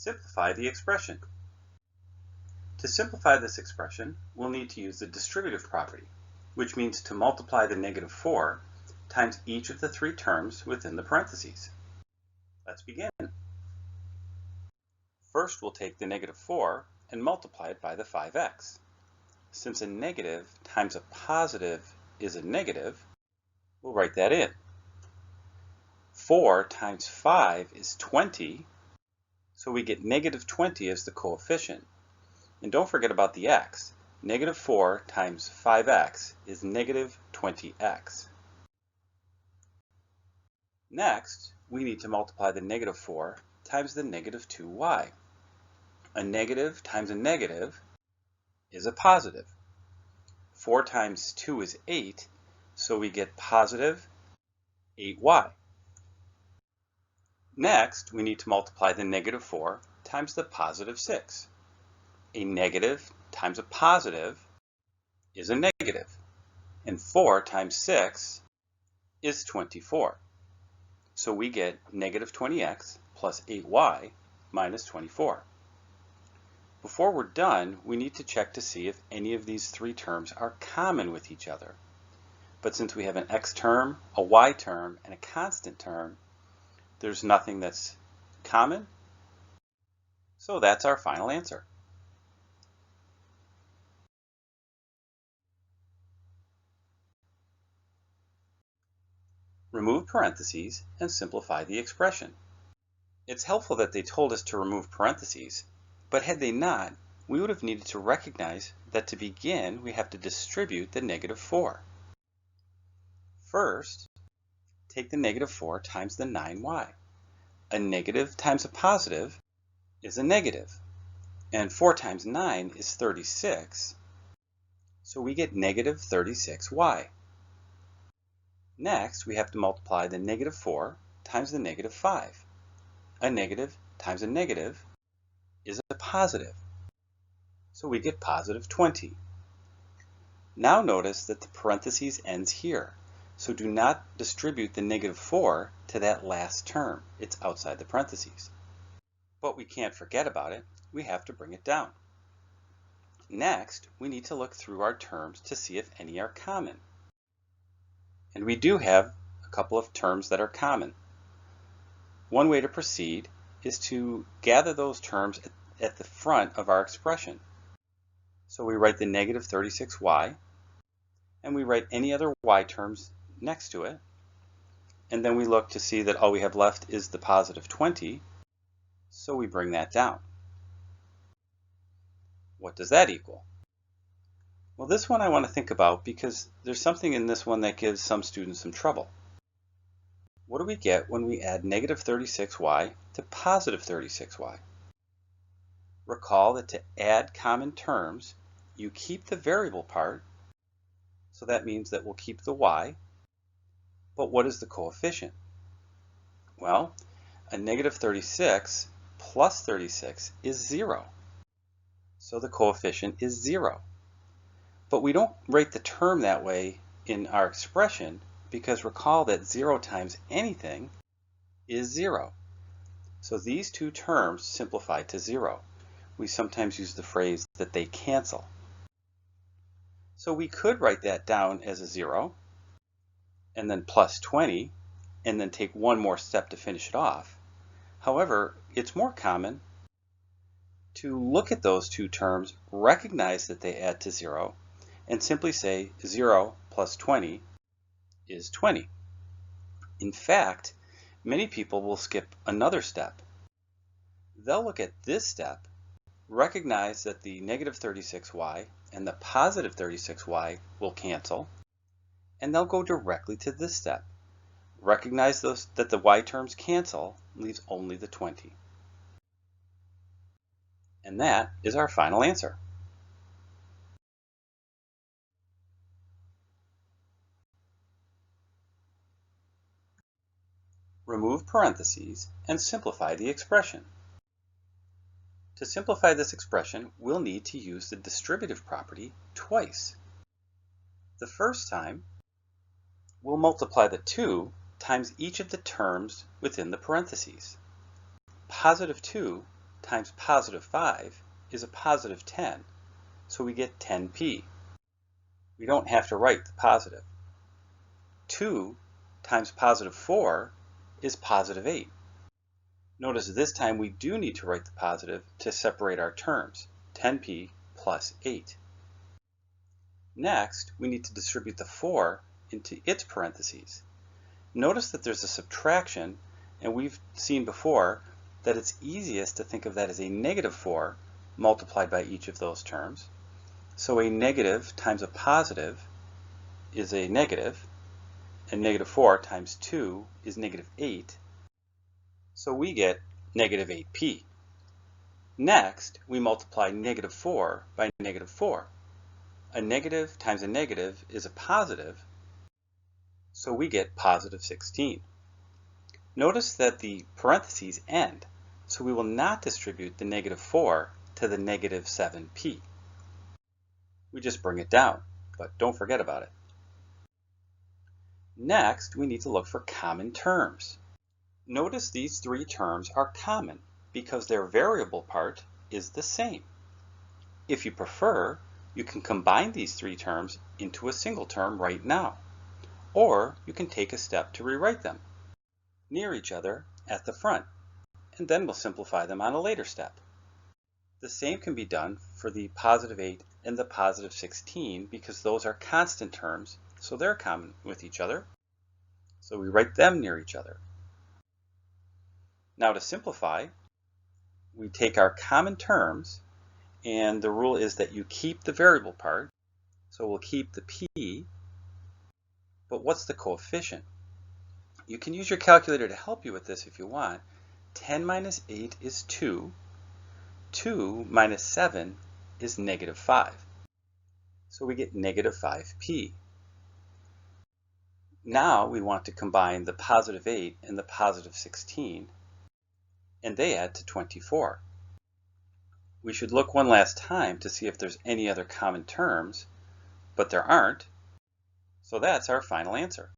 Simplify the expression. To simplify this expression, we'll need to use the distributive property, which means to multiply the -4 times each of the three terms within the parentheses. Let's begin. First, we'll take the -4 and multiply it by the 5x. Since a negative times a positive is a negative, we'll write that in. 4 times 5 is 20, so we get -20 as the coefficient. And don't forget about the x. -4 times 5x is -20x. Next, we need to multiply the -4 times the -2y. A negative times a negative is a positive. 4 times 2 is 8, so we get positive 8y. Next, we need to multiply the -4 times the positive 6. A negative times a positive is a negative, and 4 times 6 is 24. So we get -20x plus 8y minus 24. Before we're done, we need to check to see if any of these three terms are common with each other. But since we have an x term, a y term, and a constant term, there's nothing that's common, so that's our final answer. Remove parentheses and simplify the expression. It's helpful that they told us to remove parentheses, but had they not, we would have needed to recognize that to begin we have to distribute the -4. First, take the -4 times the 9y. A negative times a positive is a negative, and 4 times 9 is 36, so we get -36y. Next, we have to multiply the -4 times the -5. A negative times a negative is a positive, so we get +20. Now notice that the parentheses ends here, so do not distribute the -4 to that last term. It's outside the parentheses. But we can't forget about it. We have to bring it down. Next, we need to look through our terms to see if any are common. And we do have a couple of terms that are common. One way to proceed is to gather those terms at the front of our expression. So we write the -36y, and we write any other y terms next to it, and then we look to see that all we have left is the +20, so we bring that down. What does that equal? Well, this one I want to think about because there's something in this one that gives some students some trouble. What do we get when we add -36y to +36y? Recall that to add common terms, you keep the variable part, so that means that we'll keep the y, but what is the coefficient? Well, a -36 plus 36 is 0, so the coefficient is 0. But we don't write the term that way in our expression because recall that 0 times anything is 0. So these two terms simplify to 0. We sometimes use the phrase that they cancel. So we could write that down as a 0, and then +20, and then take one more step to finish it off. However, it's more common to look at those two terms, recognize that they add to 0, and simply say 0 plus 20 is 20. In fact, many people will skip another step. They'll look at this step, recognize that the -36y and the +36y will cancel, and they'll go directly to this step. Recognize that the y terms cancel, leaves only the 20. And that is our final answer. Remove parentheses and simplify the expression. To simplify this expression, we'll need to use the distributive property twice. The first time, we'll multiply the 2 times each of the terms within the parentheses. +2 times positive 5 is a positive 10, so we get 10p. We don't have to write the positive. 2 times positive 4 is positive 8. Notice this time we do need to write the positive to separate our terms, 10p plus 8. Next, we need to distribute the 4 into its parentheses. Notice that there's a subtraction, and we've seen before that it's easiest to think of that as a negative 4 multiplied by each of those terms. So a negative times a positive is a negative, and negative 4 times 2 is negative 8. So we get negative 8p. Next, we multiply negative 4 by negative 4. A negative times a negative is a positive, so we get positive 16. Notice that the parentheses end, so we will not distribute the negative 4 to the negative 7p. We just bring it down, but don't forget about it. Next, we need to look for common terms. Notice these three terms are common because their variable part is the same. If you prefer, you can combine these three terms into a single term right now, or you can take a step to rewrite them near each other at the front, and then we'll simplify them on a later step. The same can be done for the positive 8 and the positive 16 because those are constant terms, so they're common with each other. So we write them near each other. Now to simplify, we take our common terms, and the rule is that you keep the variable part, so we'll keep the p, but what's the coefficient? You can use your calculator to help you with this if you want. 10 minus 8 is 2. 2 minus 7 is negative 5. So we get negative 5p. Now we want to combine the positive 8 and the positive 16, and they add to 24. We should look one last time to see if there's any other common terms, but there aren't, so that's our final answer.